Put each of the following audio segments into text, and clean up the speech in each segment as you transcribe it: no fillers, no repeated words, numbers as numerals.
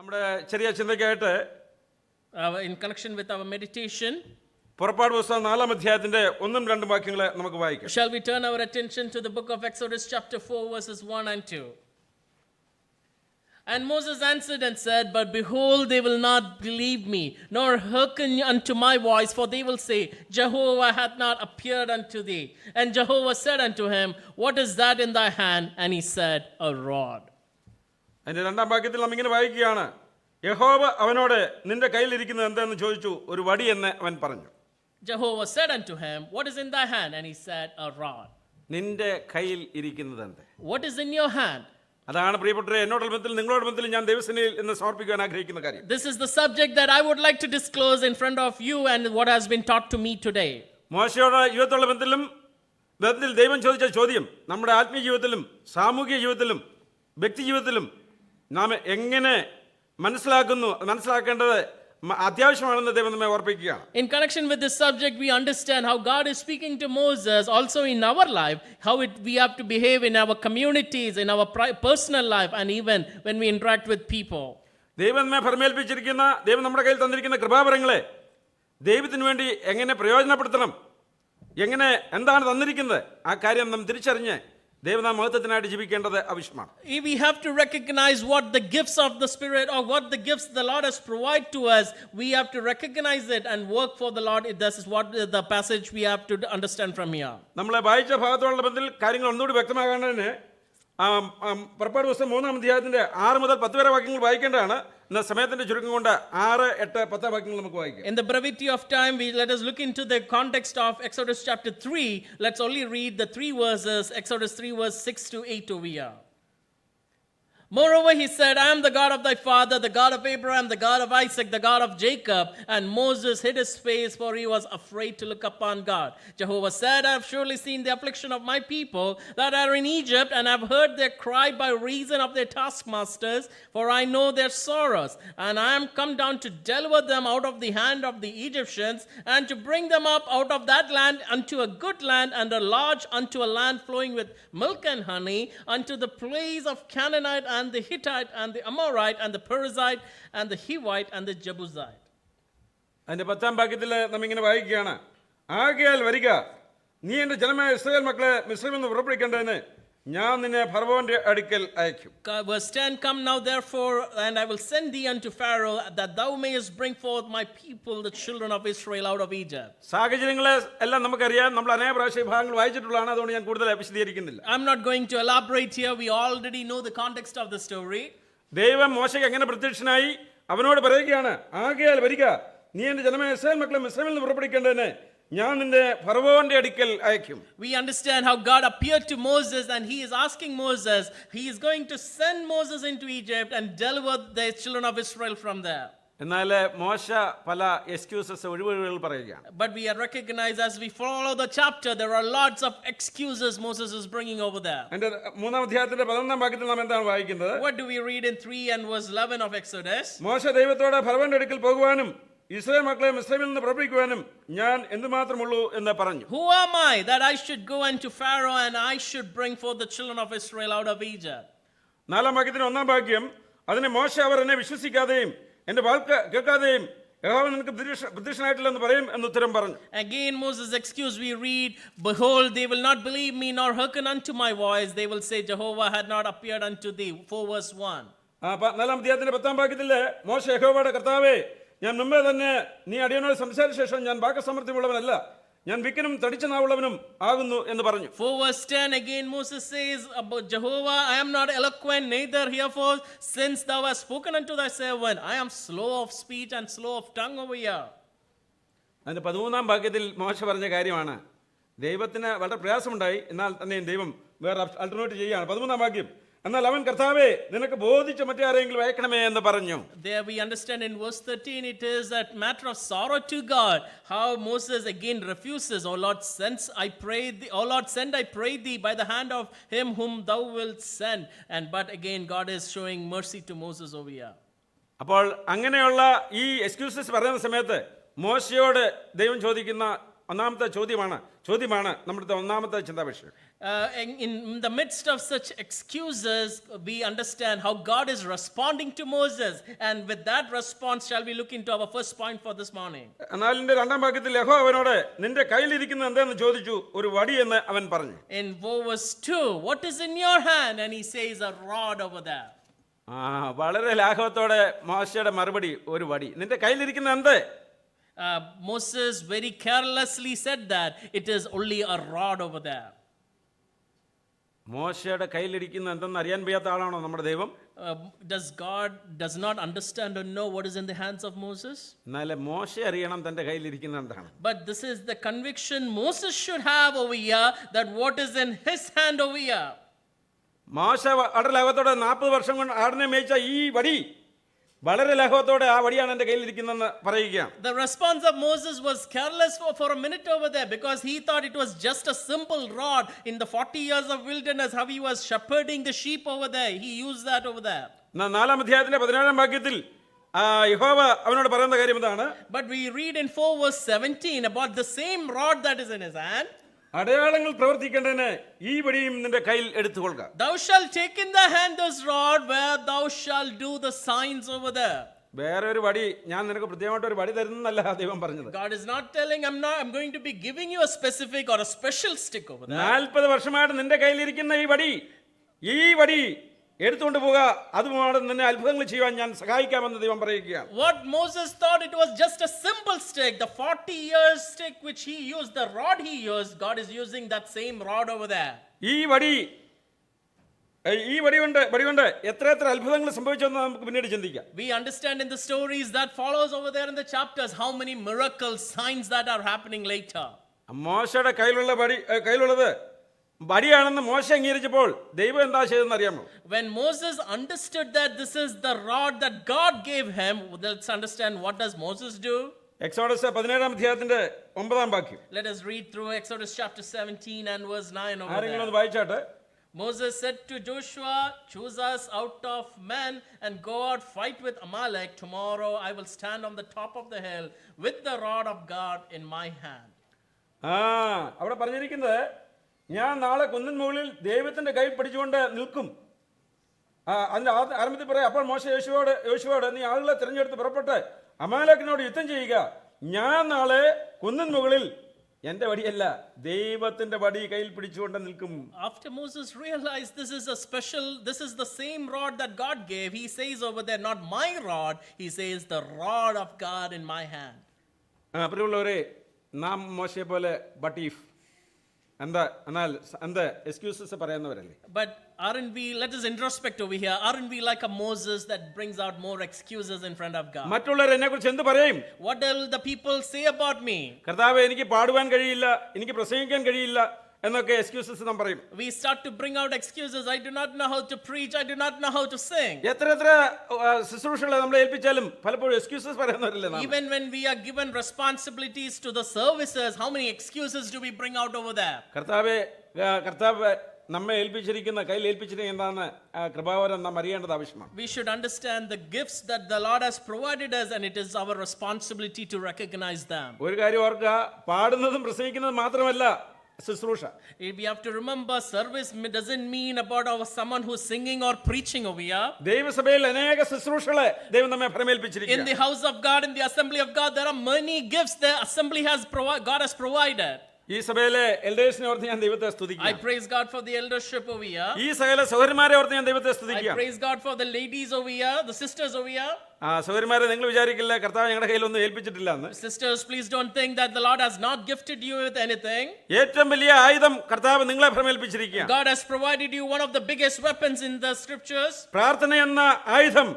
നമ്മുടെ ചെറിയ ചിന്തയ്ക്കായിട്ട് in connection with our meditation, പുറപ്പാട് പുസ്തകം 4-ാം അധ്യായത്തിന്റെ 1-2 വാക്യങ്ങൾ നമുക്ക് വായിക്കാം. shall we turn our attention to the book of Exodus chapter 4 verses 1 and 2. And Moses answered and said, But behold, they will not believe me, nor hearken unto my voice, for they will say, Jehovah hath not appeared unto thee. And Jehovah said unto him, What is that in thy hand? And he said, A rod. അതിന്റെ 2-ാം വാക്യത്തിൽ നാം ഇങ്ങനെ വായിക്കുകയാണ്, യഹോവ അവനോട് നിന്റെ കയ്യിലിരിക്കുന്നത് എന്തെന്ന് ചോദിച്ചു, ഒരു വടി എന്ന് അവൻ പറഞ്ഞു. Jehovah said unto him, What is in thy hand? And he said, A rod. നിന്റെ കയ്യിൽ ഇരിക്കുന്നത് എന്ത്? What is in your hand? അതാണ് പ്രിയപ്പെട്ടവരെ എന്നോടുള്ള ബന്ധത്തിൽ നിങ്ങളോട് ബന്ധത്തിൽ ഞാൻ ദൈവസന്നിധിയിൽ ഇന്ന് സമർപ്പിക്കാൻ ആഗ്രഹിക്കുന്ന കാര്യം. This is the subject that I would like to disclose in front of you and what has been taught to me today. മോശയുടെ ജീവിതത്തിലുള്ള ബന്ധത്തിൽ ദൈവം ചോദിച്ച ചോദ്യം നമ്മുടെ ആത്മീയ ജീവിതത്തിലും സാമൂഹിക ജീവിതത്തിലും വ്യക്തി ജീവിതത്തിലും നാം എങ്ങനെ മനസ്സിലാക്കേണ്ടത് അത്യാവശ്യമാണെന്ന് ദൈവം നമ്മെ ഓർപ്പിക്കുകയാണ്. In connection with this subject, we understand how God is speaking to Moses also in our life, how we have to behave in our communities, in our personal life, and even when we interact with people. ദൈവം നമ്മെ ഫലമേൽപ്പിച്ചിരിക്കുന്ന, ദൈവം നമ്മുടെ കയ്യിൽ തന്നിരിക്കുന്ന കൃപാവരങ്ങളെ ദൈവത്തിന് വേണ്ടി എങ്ങനെ പ്രയോജനപ്പെടുത്തണം, എന്താണ് തന്നിരിക്കുന്നത്, ആ കാര്യം നാം തിരിച്ചറിഞ്ഞ് ദൈവനാമ മഹത്വത്തിനായിട്ട് ജീവിക്കേണ്ടത് ആവശ്യമാണ്. We have to recognize what the gifts of the Spirit or what the gifts the Lord has provided to us. We have to recognize it and work for the Lord. This is what the passage we have to understand from here. നമ്മളെ വായിച്ച ഭാഗത്തോടുള്ള ബന്ധത്തിൽ കാര്യങ്ങൾ ഒന്നുകൂടി വ്യക്തമാകേണ്ടതിന് പുറപ്പാട് പുസ്തകം 3-ാം അധ്യായത്തിന്റെ 6 മുതൽ 10 വരെ വാക്യങ്ങൾ വായിക്കേണ്ടതാണ്. ഇന്ന സമയത്തിന്റെ ചുരുക്കം കൊണ്ട് 6, 8, 10 വാക്യങ്ങൾ നമുക്ക് വായിക്കാം. In the brevity of time, let us look into the context of Exodus chapter 3. Let's only read the 3 verses, Exodus 3 verse 6 to 8 over here. Moreover, he said, I am the God of thy father, the God of Abraham, the God of Isaac, the God of Jacob. And Moses hid his face, for he was afraid to look upon God. Jehovah said, I have surely seen the affliction of my people that are in Egypt, and have heard their cry by reason of their taskmasters, for I know their sorrows. And I am come down to deliver them out of the hand of the Egyptians, and to bring them up out of that land unto a good land, and a large unto a land flowing with milk and honey, unto the place of Canaanite and the Hittite and the Amorite and the Perizzite and the Hivite and the Jebusite. അതിന്റെ 10-ാം വാക്യത്തിൽ നാം ഇങ്ങനെ വായിക്കുകയാണ്, ആകയാൽ വരിക, നീ എൻ്റെ ജനമായ ഇസ്രായേൽ മക്കളെ മിസ്രയീമിൽ നിന്ന് പുറപ്പെടുവിക്കേണ്ടതിന് ഞാൻ നിന്നെ ഫറവോന്റെ അടുക്കൽ അയക്കും. Verse 10, Come now therefore, and I will send thee unto Pharaoh, that thou mayest bring forth my people, the children of Israel, out of Egypt. സാഹചര്യങ്ങളെ എല്ലാം നമുക്കറിയാം, നമ്മൾ അനേക പ്രാവശ്യം ഭാഗങ്ങൾ വായിച്ചിട്ടുള്ളതാണ്, അതുകൊണ്ട് ഞാൻ കൂടുതൽ വിശദീകരിക്കുന്നില്ല. I'm not going to elaborate here. We already know the context of the story. ദൈവം മോശയ്ക്ക് എങ്ങനെ പ്രത്യക്ഷനായി അവനോട് പറയുകയാണ്, ആകയാൽ വരിക, നീ എൻ്റെ ജനമായ ഇസ്രായേൽ മക്കളെ മിസ്രയീമിൽ നിന്ന് പുറപ്പെടുവിക്കേണ്ടതിന് ഞാൻ നിന്നെ ഫറവോന്റെ അടുക്കൽ അയക്കും. We understand how God appeared to Moses, and he is asking Moses, he is going to send Moses into Egypt and deliver the children of Israel from there. എന്നാൽ മോശ പല എക്സ്ക്യൂസസ് ഒഴിവുകൾ പറയുകയാണ്. But we recognize as we follow the chapter, there are lots of excuses Moses is bringing over there. എൻ്റെ 3-ാം അധ്യായത്തിന്റെ 11-ാം വാക്യത്തിൽ നാം എന്താണ് വായിക്കുന്നത്? What do we read in 3 and verse 11 of Exodus? മോശ ദൈവത്തോട് ഫറവോന്റെ അടുക്കൽ പോകുവാനും ഇസ്രായേൽ മക്കളെ മിസ്രയീമിൽ നിന്ന് പുറപ്പെടുവിക്കുവാനും ഞാൻ എന്തുമാത്രമുള്ളൂ എന്ന് പറഞ്ഞു. Who am I that I should go unto Pharaoh and I should bring forth the children of Israel out of Egypt? 4-ാം വാക്യത്തിന്റെ 1-ാം വാക്യം, അതിന് മോശ അവർ എന്നെ വിശ്വസിക്കാതെയും എന്റെ വാക്ക് കേൾക്കാതെയും യഹോവ നിനക്ക് പ്രത്യക്ഷനായിട്ടില്ലെന്ന് പറയും എന്ന് ഉത്തരം പറഞ്ഞു. Again Moses' excuse we read, Behold, they will not believe me nor hearken unto my voice. They will say, Jehovah had not appeared unto thee. 4 verse 1. 4-ാം അധ്യായത്തിന്റെ 10-ാം വാക്യത്തിൽ മോശ യഹോവയുടെ കർത്താവേ, ഞാൻ മുമ്പേ തന്നെ നീ അടിയനോട് സംസാരിച്ച ശേഷം ഞാൻ വാക്കസമൃദ്ധിയുള്ളവനല്ല, ഞാൻ വിക്കനും തടിച്ച നാവുള്ളവനും ആകുന്നു എന്ന് പറഞ്ഞു. 4 verse 10 again Moses says about Jehovah, I am not eloquent, neither herefore since thou hast spoken unto thy servant, I am slow of speech and slow of tongue over here. അതിന്റെ 13-ാം വാക്യത്തിൽ മോശ പറഞ്ഞ കാര്യമാണ്, ദൈവത്തിന് വളരെ പ്രയാസമുണ്ടായി, എന്നാൽ തന്നെ ദൈവം വേറെ അൾട്ടർനേറ്റീവ് ചെയ്യുകയാണ്. 13-ാം വാക്യം, എന്നാൽ അവൻ കർത്താവേ നിനക്ക് ബോധിച്ച മറ്റാരെങ്കിലും അയക്കണമേ എന്ന് പറഞ്ഞു. There we understand in verse 13 it is a matter of sorrow to God how Moses again refuses. O Lord, send I pray thee by the hand of him whom thou wilt send. But again God is showing mercy to Moses over here. അപ്പോൾ അങ്ങനെയുള്ള ഈ excuses പറയുന്ന സമയത്ത് മോശയോട് ദൈവം ചോദിക്കുന്ന ഒന്നാമത്തെ ചോദ്യമാണ് നമ്മുടെ ഒന്നാമത്തെ ചിന്താ വിഷയം. In the midst of such excuses, we understand how God is responding to Moses. And with that response, shall we look into our first point for this morning. എന്നാലിന്റെ രണ്ടാം വാക്യത്തിൽ യഹോവ അവനോട് നിന്റെ കയ്യിലിരിക്കുന്ന എന്താന്ന് ചോദിച്ചു. ഒരു വടി എന്ന് അവൻ പറഞ്ഞു. In verse 2, what is in your hand? And he says, a rod over there. വളരെ ലാഘവത്തോടെ മോശയുടെ മറുപടി ഒരു വടി. നിന്റെ കയ്യിലിരിക്കുന്ന എന്ത്? Moses very carelessly said that it is only a rod over there. മോശയുടെ കയ്യിലിരിക്കുന്ന എന്തെന്ന് അറിയാൻ വയ്യാത്ത ആളാണോ നമ്മുടെ ദൈവം? Does God does not understand or know what is in the hands of Moses? എന്നാലേ മോശ അറിയണം തന്റെ കയ്യിലിരിക്കുന്ന എന്താണ്. But this is the conviction Moses should have over here, that what is in his hand over here. മോശ വളരെ ലാഘവത്തോടെ 40 വർഷം കൊണ്ട് ആടിനെ മേയിച്ച ഈ വടി വളരെ ലാഘവത്തോടെ ആ വടിയാണ് എൻ്റെ കയ്യിലിരിക്കുന്നതെന്ന് പറയുകയാണ്. The response of Moses was careless for a minute over there, because he thought it was just a simple rod. In the 40 years of wilderness, how he was shepherding the sheep over there, he used that over there. 4-ാം അധ്യായത്തിന്റെ 17-ാം വാക്യത്തിൽ യഹോവ അവനോട് പറയുന്ന കാര്യം എന്താണ്? But we read in 4 verse 17 about the same rod that is in his hand. അടയാളങ്ങൾ പ്രവർത്തിക്കേണ്ടതിന് ഈ വടിയും നിന്റെ കയ്യിൽ എടുത്തുകൊള്ളുക. Thou shalt take in the hand this rod, where thou shalt do the signs over there. വേറെ ഒരു വടി ഞാൻ നിനക്ക് പ്രത്യേകമായിട്ട് ഒരു വടി തരുന്നല്ല ദൈവം പറഞ്ഞത്. God is not telling I'm going to be giving you a specific or a special stick over there. 40 വർഷമായിട്ട് നിന്റെ കയ്യിലിരിക്കുന്ന ഈ വടി എടുത്തുകൊണ്ട് പോവുക, അതുമാണ് നിന്നെ അത്ഭുതങ്ങൾ ചെയ്യാൻ ഞാൻ സഹായിക്കാമെന്ന് ദൈവം പറയുകയാണ്. What Moses thought it was just a simple stick, the 40 years stick which he used, the rod he used, God is using that same rod over there. ഈ വടി കൊണ്ട് എത്ര അത്ഭുതങ്ങൾ സംഭവിച്ചെന്ന് നമുക്ക് പിന്നീട് ചിന്തിക്കാം. We understand in the stories that follows over there in the chapters how many miracles, signs that are happening later. മോശയുടെ കയ്യിലുള്ളത് വടിയാണെന്ന് മോശ അംഗീകരിച്ചപ്പോൾ ദൈവം എന്താ ചെയ്തെന്ന് അറിയാമോ? When Moses understood that this is the rod that God gave him, let's understand what does Moses do. Exodus 17-ാം അധ്യായത്തിന്റെ 9-ാം വാക്യം. Let us read through Exodus chapter 17 and verse 9 over ആരെങ്കിലും there. ഒന്ന് വായിച്ചാട്ടെ. Moses said to Joshua, choose us out of men and go out fight with Amalek. Tomorrow I will stand on the top of the hill with the rod of God in my hand. അവിടെ പറഞ്ഞിരിക്കുന്നത്, ഞാൻ നാളെ കുന്നിൻ മുകളിൽ ദൈവത്തിന്റെ കൈ പിടിച്ചുകൊണ്ട് നിൽക്കും. അതിന്റെ ആരംഭത്തിൽ പറയാം, അപ്പോൾ മോശ യോശുവോട് നീ ആളുകളെ തിരഞ്ഞെടുത്ത് പുറപ്പെട്ട് അമാലേക്കിനോട് യുദ്ധം ചെയ്യുക. ഞാൻ നാളെ കുന്നിൻ മുകളിൽ എന്റെ വടിയല്ല ദൈവത്തിന്റെ വടി കയ്യിൽ പിടിച്ചുകൊണ്ട് നിൽക്കും. After Moses realized this is the same rod that God gave, he says over there, not my rod, he says the rod of God in my hand. പ്രിയമുള്ളവരെ, നാം മോശയെ പോലെ ബട്ടീഫ് എന്താ excuses പറയുന്നവരല്ലേ? But aren't we, let us introspect over here, aren't we like a Moses that brings out more excuses in front of God? മറ്റുള്ളവർ എന്നെ കുറിച്ച് എന്ത് പറയും? What will the people say about me? കർത്താവേ, എനിക്ക് പാടുവാൻ കഴിയില്ല, എനിക്ക് പ്രസംഗിക്കാൻ കഴിയില്ല എന്നൊക്കെ എക്സ്ക്യൂസസ് നാം പറയും. We start to bring out excuses. I do not know how to preach, I do not know how to sing. എത്ര ശുശ്രൂഷകളെ നമ്മളെ ഏൽപ്പിച്ചാലും പലപ്പോഴും എക്സ്ക്യൂസസ് പറയുന്നവരല്ലേ നാം? Even when we are given responsibilities to the services, how many excuses do we bring out over there? കർത്താവ് നമ്മെ കയ്യിൽ ഏൽപ്പിച്ചിരിക്കുന്ന എന്താണെന്ന് കൃപാവരം നാം അറിയേണ്ടത് ആവശ്യമാണ്. We should understand the gifts that the Lord has provided us, and it is our responsibility to recognize them. ഒരു കാര്യം ഓർക്കുക, പാടുന്നതും പ്രസംഗിക്കുന്നതും മാത്രമല്ല ശുശ്രൂഷ. We have to remember, service doesn't mean about someone who's singing or preaching over here. ദൈവസഭയിൽ അനേക ശുശ്രൂഷകളെ ദൈവം നമ്മെ ഫലമേൽപ്പിച്ചിരിക്കുന്നു. In the house of God, in the assembly of God, there are many gifts the assembly God has provided. ഈ സഭയിലെ എൽഡേഴ്സിനെ ഓർത്ത് ഞാൻ ദൈവത്തെ സ്തുതിക്കുന്നു. I praise God for the eldership over here. ഈ സകല സഹോദരന്മാരെ ഓർത്ത് ഞാൻ ദൈവത്തെ I സ്തുതിക്കുന്നു. praise God for the ladies over here, the sisters over here. സഹോദരന്മാരെ, നിങ്ങൾ വിചാരിക്കില്ല കർത്താവ് ഞങ്ങളുടെ കയ്യിലൊന്നും ഏൽപ്പിച്ചിട്ടില്ല എന്ന്. Sisters, please don't think that the Lord has not gifted you with anything. ഏറ്റവും വലിയ ആയുധം കർത്താവ് നിങ്ങളെ ഫലമേൽപ്പിച്ചിരിക്കുകയാണ്. God has provided you one of the biggest weapons in the scriptures. പ്രാർത്ഥന എന്ന ആയുധം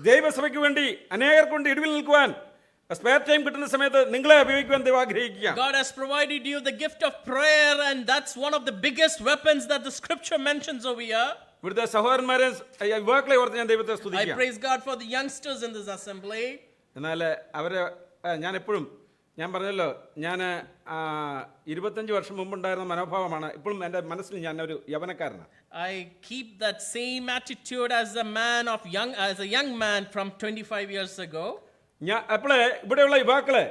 ദൈവസഭയ്ക്ക് വേണ്ടി അനേകർക്കൊണ്ട് ഇടിവിൽ നിൽക്കുവാൻ സ്പെയർ ടൈം കിട്ടുന്ന സമയത്ത് നിങ്ങളെ ഉപയോഗിക്കുവാൻ ദൈവം ആഗ്രഹിക്കുകയാണ്. God has provided you the gift of prayer, and that's one of the biggest weapons that the scripture mentions over here. ഇവിടുത്തെ സഹോദരന്മാരെ യുവാക്കളെ ഓർത്ത് ഞാൻ ദൈവത്തെ I സ്തുതിക്കുന്നു. praise God for the youngsters in this assembly. എന്നാൽ അവരെ ഞാൻ പറഞ്ഞല്ലോ, ഞാൻ 25 വർഷം മുമ്പുണ്ടായിരുന്ന മനോഭാവമാണ് ഇപ്പോഴും എൻ്റെ മനസ്സിൽ. ഞാൻ ഒരു യവനക്കാരനാണ്. I keep that same attitude as a young man from 25 years ago. അപ്പോളെ ഇവിടെയുള്ള യുവാക്കളെ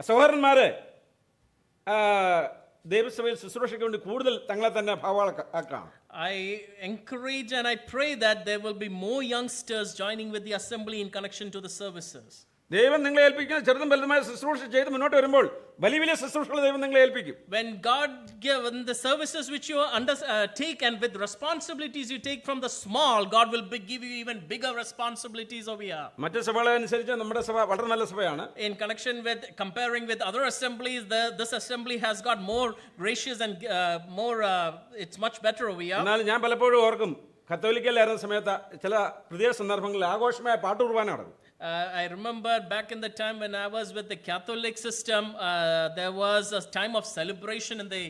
സഹോദരന്മാരെ ദൈവസഭയിൽ ശുശ്രൂഷയ്ക്ക് വേണ്ടി കൂടുതൽ തങ്ങളെ തന്നെ ഭാവാക്കാം. I encourage and I pray that there will be more youngsters joining with the assembly in connection to the services. ദൈവം നിങ്ങളെ ഏൽപ്പിക്കുന്ന ചെറുതും വലുതുമായ ശുശ്രൂഷ ചെയ്ത് മുന്നോട്ട് വരുമ്പോൾ വലിയ വലിയ ശുശ്രൂഷകൾ ദൈവം നിങ്ങളെ ഏൽപ്പിക്കും. When God given the services which you take and with responsibilities you take from the small, God will give you even bigger responsibilities over here. മറ്റു സഭകളെ അനുസരിച്ച് നമ്മുടെ സഭ വളരെ നല്ല സഭയാണ്. In connection with comparing with other assemblies, this assembly has got more gracious and more. It's much better over here. എന്നാൽ ഞാൻ പലപ്പോഴും ഓർക്കും, കത്തോലിക്കലായിരുന്ന സമയത്ത് ചില പ്രത്യേക സന്ദർഭങ്ങളിൽ ആഘോഷമായ പാട്ടുകുർബാന നടക്കും. I remember back in the time when I was with the Catholic system, there was a time of celebration in the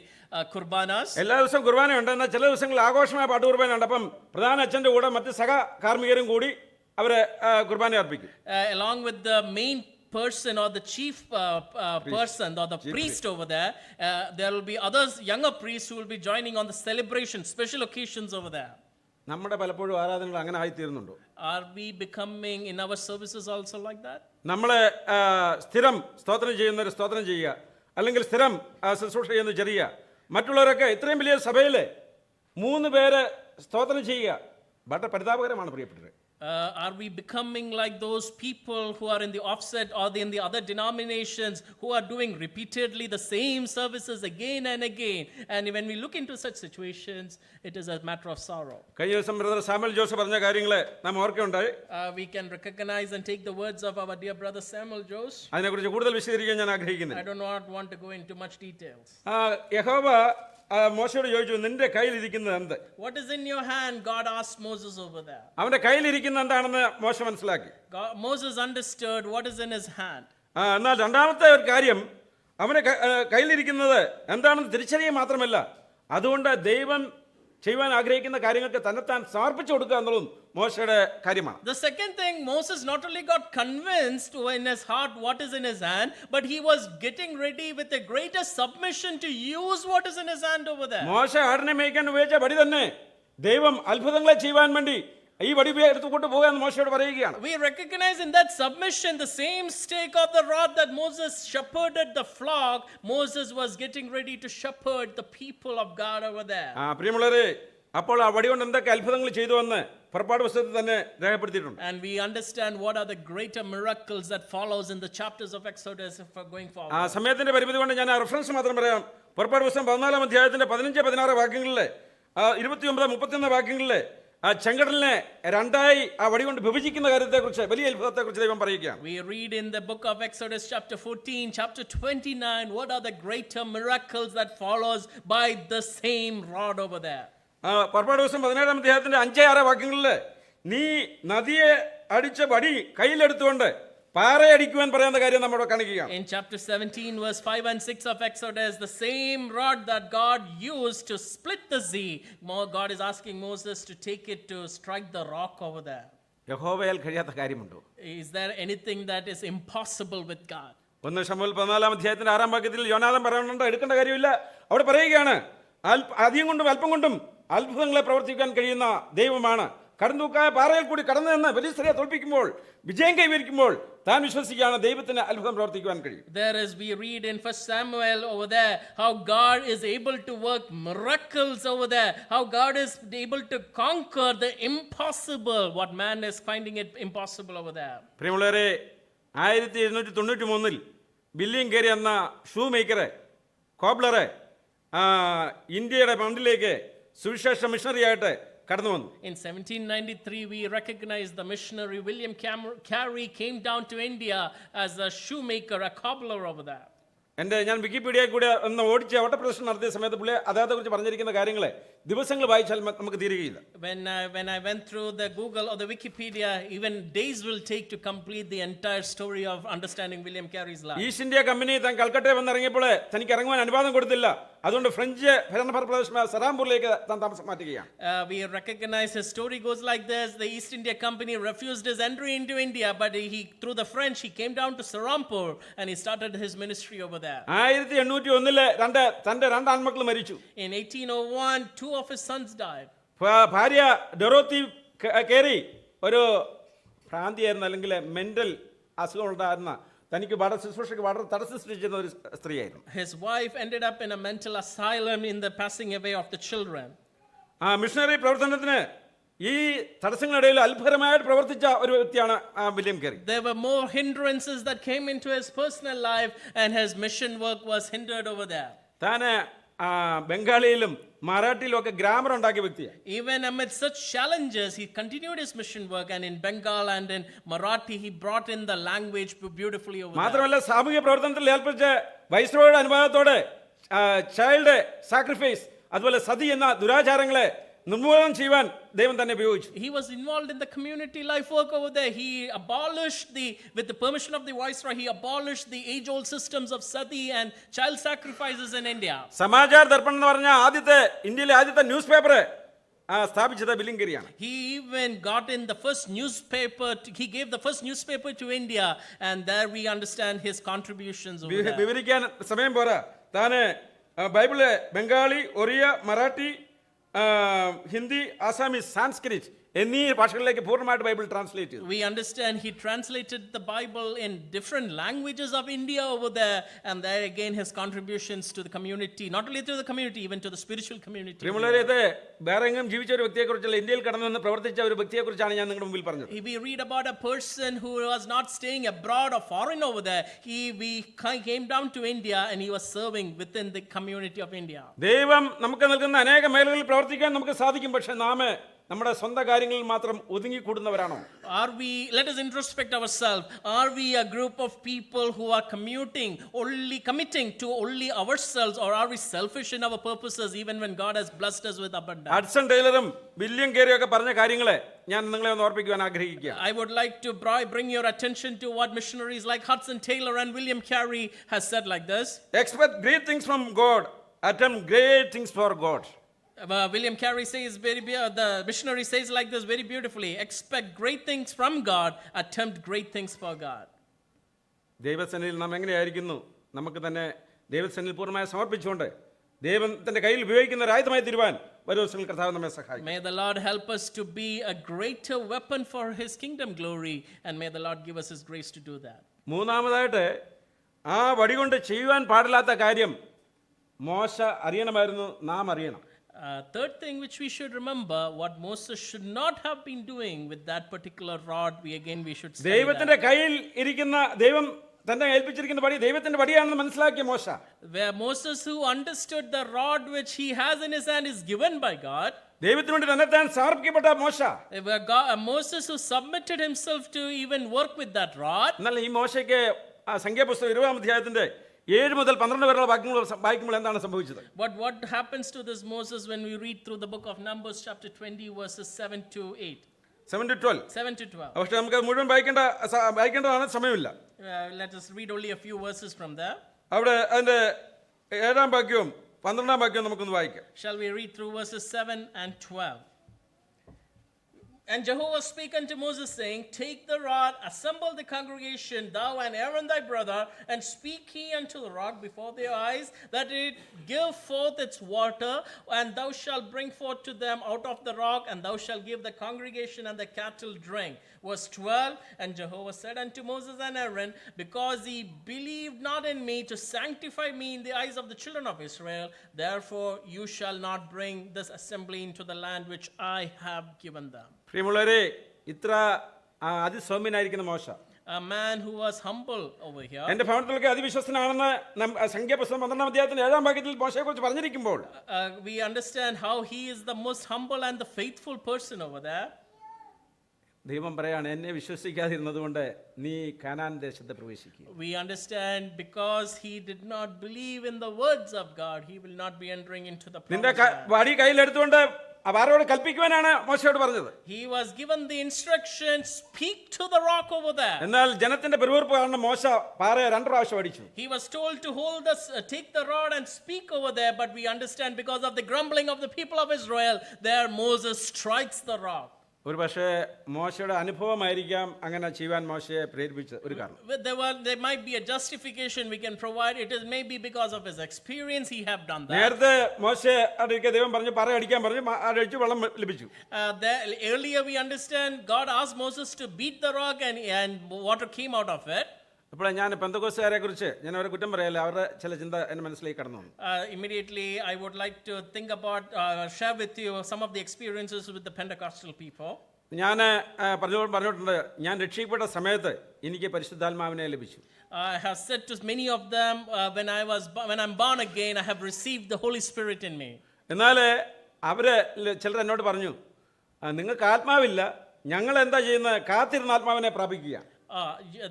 kurbanas. എല്ലാ ദിവസവും കുർബാനയുണ്ട്, എന്നാൽ ചില ദിവസങ്ങളിൽ ആഘോഷമായ പാട്ടുകുർബാനയുണ്ട്. അപ്പം പ്രധാന അച്ഛൻ്റെ കൂടെ മറ്റ് സഹ കാർമ്മികരും കൂടി അവരെ കുർബാന അർപ്പിക്കും. Along with the main person or the chief person or the priest over there, there will be others, younger priests who will be joining on the celebration, special occasions over there. നമ്മുടെ പലപ്പോഴും ആരാധനകൾ അങ്ങനെ ആയിത്തീരുന്നുണ്ടോ? Are we becoming in our services also like that? നമ്മളെ സ്ഥിരം സ്തോത്രം ചെയ്യുന്നവർ സ്തോത്രം ചെയ്യുക, അല്ലെങ്കിൽ സ്ഥിരം ശുശ്രൂഷ ചെയ്യുന്ന ചെറിയ മറ്റുള്ളവരൊക്കെ ഇത്രയും വലിയ സഭയിൽ 3 പേര് സ്തോത്രം ചെയ്യുക വളരെ പരിതാപകരമാണ് പ്രിയപ്പെട്ടവരെ. Are we becoming like those people who are in the offset or in the other denominations who are doing repeatedly the same services again and again? And when we look into such situations, it is a matter of sorrow. കഴിഞ്ഞ ദിവസം brother Samuel Jose പറഞ്ഞ കാര്യങ്ങളെ നാം ഓർക്കുകയുണ്ടായി. We can recognize and take the words of our dear brother Samuel Jose. അതിനെക്കുറിച്ച് കൂടുതൽ വിശദീകരിക്കാൻ ഞാൻ ആഗ്രഹിക്കുന്നില്ല. I do not want to go into much details. യഹോവ മോശയോട് ചോദിച്ചു, നിന്റെ കയ്യിലിരിക്കുന്നത് എന്ത്? What is in your hand? God asked Moses over there. അവന്റെ കയ്യിലിരിക്കുന്ന എന്താണെന്ന് മോശ മനസ്സിലാക്കി. Moses understood what is in his hand. എന്നാൽ രണ്ടാമത്തെ ഒരു കാര്യം, അവന്റെ കയ്യിലിരിക്കുന്നത് എന്താണെന്ന് തിരിച്ചറിയുക മാത്രമല്ല, അതുകൊണ്ട് ദൈവം ചെയ്യുവാൻ ആഗ്രഹിക്കുന്ന കാര്യങ്ങൾക്ക് തന്നെത്താൻ സമർപ്പിച്ചു കൊടുക്കുക എന്നുള്ളതും മോശയുടെ കാര്യമാണ്. The second thing, Moses not only got convinced in his heart what is in his hand, but he was getting ready with a greater submission to use what is in his hand over there. മോശ ആടിനെ മേയ്ക്കാൻ ഉപയോഗിച്ച വടി തന്നെ ദൈവം അത്ഭുതങ്ങളെ ചെയ്യുവാൻ വേണ്ടി ഈ വടി എടുത്തുകൊണ്ട് പോകുക എന്ന് മോശയോട് പറയുകയാണ്. We recognize in that submission the same stake of the rod that Moses shepherded the flock. Moses was getting ready to shepherd the people of God over there. പ്രിയമുള്ളവരെ, അപ്പോൾ ആ വടി കൊണ്ട് എന്തൊക്കെ അത്ഭുതങ്ങൾ ചെയ്തു എന്ന് പുറപ്പാട് പുസ്തകത്തിൽ തന്നെ രേഖപ്പെടുത്തിയിട്ടുണ്ട്. And we understand what are the greater miracles that follows in the chapters of Exodus for going forward. സമയത്തിന്റെ പരിമിതി കൊണ്ട് ഞാൻ റെഫറൻസ് മാത്രം പറയാം. പുറപ്പാട് പുസ്തകം 14-ാം അധ്യായത്തിന്റെ 15-16 വാക്യങ്ങളിലെ 29-31 വാക്യങ്ങളിലെ ചെങ്കടലിനെ രണ്ടായി ആ വടി കൊണ്ട് വിഭജിക്കുന്ന കാര്യത്തെക്കുറിച്ച്, വലിയ അത്ഭുതത്തെക്കുറിച്ച് ദൈവം പറയുകയാണ്. We read in the book of Exodus chapter 14, chapter 29, what are the greater miracles that follows by the same rod over there. പുറപ്പാട് ദിവസം 17-ാം അധ്യായത്തിന്റെ 5-6 വാക്യങ്ങളിൽ നീ നദിയെ അടിച്ച വടി കയ്യിലെടുത്തുകൊണ്ട് പാറയടിക്കുവാൻ പറയുന്ന കാര്യം നമ്മുടെ കാണിക്കുകയാണ്. In chapter 17 verse 5 and 6 of Exodus, the same rod that God used to split the sea, God is asking Moses to take it to strike the rock over there. യഹോവയാൽ കഴിയാത്ത കാര്യമുണ്ടോ? Is there anything that is impossible with God? 1 ശമൂവേൽ 14-ാം അധ്യായത്തിന്റെ 6-ാം വാക്യത്തിൽ യോനാഥാൻ പറയുന്നുണ്ട്, എടുക്കേണ്ട കാര്യമില്ല. അവിടെ പറയുകയാണ്, അധികം കൊണ്ടും അല്പം കൊണ്ടും അത്ഭുതങ്ങളെ പ്രവർത്തിക്കാൻ കഴിയുന്ന ദൈവമാണ്. കടന്തൂക്കായ പാറയിൽ കൂടി കടന്നു നിന്ന് ഫെലിസ്ത്യരെ തോൽപ്പിക്കുമ്പോൾ, വിജയം കൈവരിക്കുമ്പോൾ താൻ വിശ്വസിക്കുകയാണ് ദൈവത്തിന് അത്ഭുതം പ്രവർത്തിക്കുവാൻ കഴിയും. There is, we read in 1 Samuel over there, how God is able to work miracles over there, how God is able to conquer the impossible, what man is finding it impossible over there. പ്രിയമുള്ളവരെ, 1793 William കേരി എന്ന shoe മേക്കറെ, കോബ്ലറെ ഇന്ത്യയുടെ മണ്ണിലേക്ക് സുവിശേഷ മിഷണറിയായിട്ട് കടന്നു വന്നു. In 1793 we recognize the missionary William Carey came down to India as a shoemaker, a cobbler over there. ഞാൻ വിക്കിപീഡിയയിൽ കൂടെ ഒന്ന് ഓടിച്ച് ഓട്ടപ്രദർശനം നടത്തിയ സമയത്ത് പുള്ളി അദ്ദേഹത്തെക്കുറിച്ച് പറഞ്ഞിരിക്കുന്ന കാര്യങ്ങളെ ദിവസങ്ങൾ വായിച്ചാൽ നമുക്ക് തീരുകയില്ല. When I went through the Google or the Wikipedia, even days will take to complete the entire story of understanding William Carey's life. East India company താൻ കൽക്കട്ടയിൽ വന്നിറങ്ങിയപ്പോൾ തനിക്ക് ഇറങ്ങുവാൻ അനുവാദം കൊടുത്തില്ല. അതുകൊണ്ട് ഫ്രഞ്ച് ഭരണപ്രദേശമായ സറാംപൂരിലേക്ക് താൻ താമസം മാറ്റുകയാണ്. We recognize his story goes like this: the East India Company refused his entry into India, but through the French he came down to Serampore and he started his ministry over there. 1801 തന്റെ 2 ആൺമക്കൾ മരിച്ചു. In 1801, 2 of his sons died. ഭാര്യ Dorothy കേറി ഒരു ഭ്രാന്തിയായിരുന്നു, അല്ലെങ്കിൽ mental അസുഖം ഉണ്ടായിരുന്ന തനിക്ക് വളരെ ശുശ്രൂഷയ്ക്ക് വളരെ തടസ്സം സൃഷ്ടിച്ചിരുന്ന ഒരു സ്ത്രീയായിരുന്നു. His wife ended up in a mental asylum in the passing away of the children. ആ മിഷണറി പ്രവർത്തനത്തിന് ഈ തടസ്സങ്ങളിടയിൽ അത്ഭുതമായിട്ട് പ്രവർത്തിച്ച ഒരു വ്യക്തിയാണ് വില്യം കേറി. There were more hindrances that came into his personal life, and his mission work was hindered over there. താന് ബംഗാളിയിലും മറാഠിയിലും ഒക്കെ grammar ഉണ്ടാക്കിയ വ്യക്തിയാണ്. Even amid such challenges, he continued his mission work, and in Bengal and in Marathi, he brought in the language beautifully over there. മാത്രമല്ല സാമൂഹിക പ്രവർത്തനത്തിൽ ഏർപ്പിച്ച വൈസ്രോയുടെ അനുഭവത്തോടെ child sacrifice അതുപോലെ സതി എന്ന ദുരാചാരങ്ങളെ നിർമൂലനം ചെയ്യുവാൻ ദൈവം തന്നെ ഉപയോഗിച്ചു. He was involved in the community life work over there. He abolished with the permission of the viceroy, he abolished the age-old systems of sati and child sacrifices in India. Samachar Darpan എന്ന് പറഞ്ഞ ഇന്ത്യയിലെ ആദ്യത്തെ ന്യൂസ് പേപ്പർ സ്ഥാപിച്ചത് William കേറിയാണ്. He even got in the first newspaper, he gave the first newspaper to India, and there we understand his contributions over there. വിവരിക്കാൻ സമയം പോരാ. താന് Bible Bengali, Oriya, Marathi, Hindi, Assamese, Sanskrit എന്നീ ഭാഷകളിലേക്ക് പൂർണ്ണമായിട്ട് ബൈബിൾ ട്രാൻസ്ലേറ്റ് ചെയ്തു. We understand he translated the Bible in different languages of India over there, and there again his contributions to the community, not only to the community, even to the spiritual community. പ്രിയമുള്ളവരെ, വേറെ എങ്ങും ജീവിച്ച ഒരു വ്യക്തിയെക്കുറിച്ചല്ല, ഇന്ത്യയിൽ കടന്നു വന്ന് പ്രവർത്തിച്ച ഒരു വ്യക്തിയെക്കുറിച്ചാണ് ഞാൻ നിങ്ങളുടെ മുമ്പിൽ പറഞ്ഞത്. We read about a person who was not staying abroad or foreign over there. We came down to India and he was serving within the community of India. ദൈവം നമുക്ക് നൽകുന്ന അനേക മേഖലകളിൽ പ്രവർത്തിക്കാൻ നമുക്ക് സാധിക്കും. പക്ഷെ നാം നമ്മുടെ സ്വന്തം കാര്യങ്ങളിൽ മാത്രം ഒതുങ്ങിക്കൂടുന്നവരാണോ? Let us introspect ourselves. Are we a group of people who are committing to only ourselves, or are we selfish in our purposes even when God has blessed us with abundance? Hudson ടൈലറും William കേരിയും ഒക്കെ പറഞ്ഞ കാര്യങ്ങളെ ഞാൻ നിങ്ങളെ ഒന്ന് ഓർപ്പിക്കുവാൻ ആഗ്രഹിക്കുക. I would like to bring your attention to what missionaries like Hudson Taylor and William Carey has said like this. Expect great things from God, attempt great things for God. William Carey says the missionary says like this very beautifully: expect great things from God, attempt great things for God. ദൈവസന്നിധിയിൽ നാം എങ്ങനെയായിരിക്കുന്നു? നമുക്ക് തന്നെ ദൈവസന്നിധിയിൽ പൂർണ്ണമായി സമർപ്പിച്ചുകൊണ്ട് ദൈവത്തിന്റെ കയ്യിൽ ഉപയോഗിക്കുന്ന ഒരു ആയുധമായി തീരുവാൻ വരും ദിവസങ്ങളിൽ കർത്താവ് നമ്മെ സഹായിക്കും. May the Lord help us to be a greater weapon for his kingdom glory, and may the Lord give us his grace to do that. മൂന്നാമതായിട്ട് ആ വടി കൊണ്ട് ചെയ്യുവാൻ പാടില്ലാത്ത കാര്യം മോശ അറിയണമായിരുന്നു, നാം അറിയണം. Third thing which we should remember, what Moses should not have been doing with that particular rod, we should study ദൈവത്തിന്റെ that. കയ്യിൽ ഇരിക്കുന്ന ദൈവം തന്നെ ഏൽപ്പിച്ചിരിക്കുന്ന വടി ദൈവത്തിന്റെ വടിയാണെന്ന് മനസ്സിലാക്കിയ മോശ, Where Moses, who understood the rod which he has in his hand is given by God, ദൈവത്തിന് വേണ്ടി തന്നെ താൻ സമർപ്പിക്കപ്പെട്ട മോശ, Moses who submitted himself to even work with that rod. എന്നാൽ ഈ മോശയ്ക്ക് സംഖ്യാപുസ്തകം 20-ാം അധ്യായത്തിന്റെ 7 മുതൽ 12 വരെയുള്ള വാക്യങ്ങൾ എന്താണ് സംഭവിച്ചത്? What happens to this Moses when we read through the book of Numbers chapter 20 verses 7 to 8? 7 to 12. 7 to 12. പക്ഷെ നമുക്ക് മുഴുവൻ വായിക്കേണ്ടതാണ്, സമയമില്ല. Let us read only a few verses from there. അവിടെ അതിന്റെ 7-ാം വാക്യവും 12-ാം വാക്യവും നമുക്കൊന്ന് വായിക്കാം. Shall we read through verses 7 and 12? And Jehovah spake unto Moses, saying, take the rod, assemble the congregation, thou and Aaron thy brother, and speak ye unto the rock before their eyes, that it give forth its water, and thou shalt bring forth to them out of the rock, and thou shalt give the congregation and the cattle drink. Verse 12, and Jehovah said unto Moses and Aaron, because ye believed not in me to sanctify me in the eyes of the children of Israel, therefore you shall not bring this assembly into the land which I have given them. പ്രിയമുള്ളവരെ, ഇത്ര അതിസൗമ്യനായിരിക്കുന്ന മോശ, A man who was humble over here. എന്റെ ഭവനത്തിലൊക്കെ അതിവിശ്വസ്തനാണെന്ന് സംഖ്യാപുസ്തകം 12-ാം അധ്യായത്തിന്റെ 7-ാം വാക്യത്തിൽ മോശയെ കുറിച്ച് പറഞ്ഞിരിക്കുമ്പോൾ We understand how he is the most humble and the faithful person over there. ദൈവം പറയാണ്, എന്നെ വിശ്വസിക്കാതിരുന്നത് കൊണ്ട് നീ കാനാൻ ദേശത്ത് പ്രവേശിക്കുക. We understand because he did not believe in the words of God, he will not be entering into the നിന്റെ promised land. വടി കയ്യിലെടുത്തുകൊണ്ട് അവരോട് കൽപ്പിക്കുവാനാണ് മോശയോട് പറഞ്ഞത്. He was given the instruction, speak to the rock over there. എന്നാൽ ജനത്തിന്റെ പെരുവീർപ്പ് കാരണം മോശ പാറയെ 2 പ്രാവശ്യം അടിച്ചു. He was told to take the rod and speak over there, but we understand because of the grumbling of the people of Israel, there Moses strikes the rock. ഒരു പക്ഷേ മോശയുടെ അനുഭവമായിരിക്കാം അങ്ങനെ ചെയ്യുവാൻ മോശയെ പ്രേരിപ്പിച്ച ഒരു കാരണം. There might be a justification we can provide. It is maybe because of his experience he have done that. നേരത്തെ മോശയെ അടിക്കാൻ ദൈവം പറഞ്ഞു, പാറ അടിക്കാൻ പറഞ്ഞു, അടിച്ചു വെള്ളം ലഭിച്ചു. Earlier we understand God asked Moses to beat the rock and water came out of it. അപ്പോൾ ഞാൻ പെന്തക്കോസ്തുകാരെ കുറിച്ച് ഞാൻ അവരെ കുറ്റം പറയല്ല, അവരുടെ ചില ചിന്ത എൻ്റെ മനസ്സിലേക്ക് കടന്നു വന്നു. Immediately, I would like to think about, share with you some of the experiences with the Pentecostal people. ഞാൻ പറഞ്ഞിട്ടുണ്ട്, ഞാൻ രക്ഷിക്കപ്പെട്ട സമയത്ത് എനിക്ക് പരിശുദ്ധാത്മാവിനെ ലഭിച്ചു. I have said to many of them, when I'm born again, I have received the Holy Spirit in me. എന്നാൽ അവർ ചിലർ എന്നോട് പറഞ്ഞു, നിങ്ങൾക്ക് ആത്മാവില്ല, ഞങ്ങൾ എന്താ ചെയ്യുന്നത്, കാത്തിരുന്ന ആത്മാവിനെ പ്രാപിക്കുക.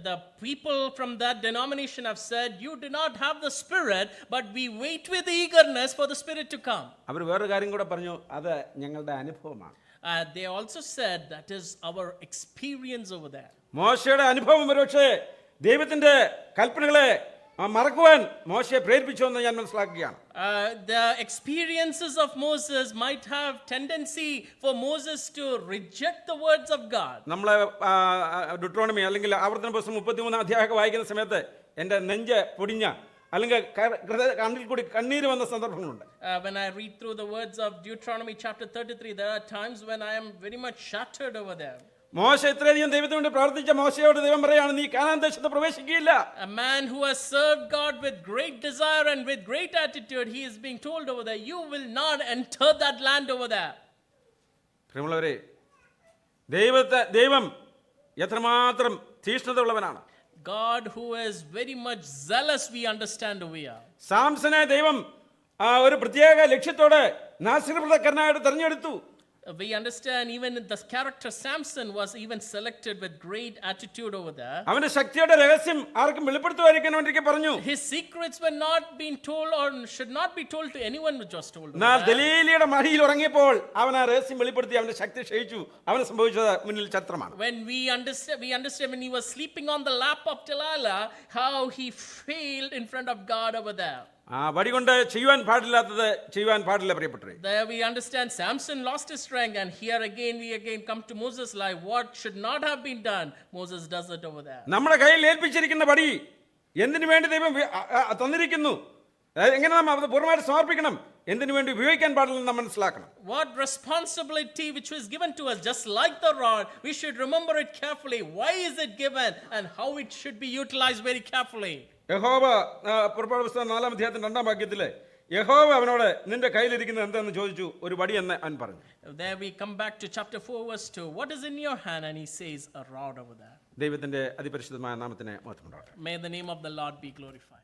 The people from that denomination have said, you do not have the Spirit, but we wait with eagerness for the Spirit to come. അവർ വേറൊരു കാര്യം കൂടെ പറഞ്ഞു, അത് ഞങ്ങളുടെ അനുഭവമാണ്. They also said that is our experience over there. മോശയുടെ അനുഭവം ഒരുപക്ഷേ ദൈവത്തിന്റെ കൽപ്പനകളെ മറക്കുവാൻ മോശയെ പ്രേരിപ്പിച്ചു എന്ന് ഞാൻ മനസ്സിലാക്കുകയാണ്. The experiences of Moses might have tendency for Moses to reject the words of God. നമ്മളെ ഡ്യൂട്രോണമി അല്ലെങ്കിൽ ആവർത്തന പുസ്തകം 33 അധ്യായമൊക്കെ വായിക്കുന്ന സമയത്ത് എൻ്റെ നെഞ്ച് പൊടിഞ്ഞ അല്ലെങ്കിൽ കണ്ണിൽ കൂടി കണ്ണീര് വന്ന സന്ദർഭങ്ങളുണ്ട്. When I read through the words of Deuteronomy chapter 33, there are times when I am very much shattered over there. മോശ ഇത്രയധികം ദൈവത്തിന് വേണ്ടി പ്രവർത്തിച്ച മോശയോട് ദൈവം പറയാണ്, നീ കാനാൻ ദേശത്ത് പ്രവേശിക്കുകയില്ല. A man who has served God with great desire and with great attitude, he is being told over there, you will not enter that land over there. പ്രിയമുള്ളവരെ, ദൈവം എത്രമാത്രം തീക്ഷ്ണതയുള്ളവനാണ്. God who is very much zealous, we understand over here. സാംസനെ ദൈവം ഒരു പ്രത്യേക ലക്ഷ്യത്തോടെ നാസീർവ്രതക്കാരനായിട്ട് തെരഞ്ഞെടുത്തു. We understand even the character Samson was even selected with great attitude over there. അവന്റെ ശക്തിയുടെ രഹസ്യം ആർക്കും വെളിപ്പെടുത്തുവാതിരിക്കാൻ വേണ്ടി പറഞ്ഞു. His secrets were not being told or should not be told to anyone, which was told. എന്നാൽ ദലീലയുടെ മടിയിൽ ഉറങ്ങിയപ്പോൾ അവൻ ആ രഹസ്യം വെളിപ്പെടുത്തി, അവന്റെ ശക്തി ക്ഷയിച്ചു. അവന് സംഭവിച്ചത് മുന്നിൽ ചരിത്രമാണ്. When we understand when he was sleeping on the lap of Delilah, how he failed in front of God over there. ആ വടി കൊണ്ട് ചെയ്യുവാൻ പാടില്ലാത്തത് ചെയ്യുവാൻ പാടില്ല പ്രിയപ്പെട്ടവരെ. There we understand Samson lost his strength, and here again we come to Moses' life. What should not have been done, Moses does it over there. നമ്മുടെ കയ്യിൽ ഏൽപ്പിച്ചിരിക്കുന്ന വടി എന്തിനു വേണ്ടി ദൈവം തന്നിരിക്കുന്നു, എങ്ങനെ നാം അത് പൂർണ്ണമായിട്ട് സമർപ്പിക്കണം, എന്തിനു വേണ്ടി ഉപയോഗിക്കാൻ പാടില്ലെന്ന് നാം മനസ്സിലാക്കണം. What responsibility which was given to us, just like the rod, we should remember it carefully. Why is it given and how it should be utilized very carefully. യഹോവ പുറപ്പാട് പുസ്തകം 4-ാം അധ്യായത്തിന്റെ 2-ാം വാക്യത്തില് യഹോവ അവനോട് നിന്റെ കയ്യിലിരിക്കുന്നത് എന്താണെന്ന് ചോദിച്ചു, ഒരു വടി എന്ന് അവൻ പറഞ്ഞു. There we come back to chapter 4 verse 2. What is in your hand? And he says, a rod over there. ദൈവത്തിന്റെ അതിപരിശുദ്ധമായ നാമത്തിന് മഹത്വം ഉണ്ടാകട്ടെ. May the name of the Lord be glorified.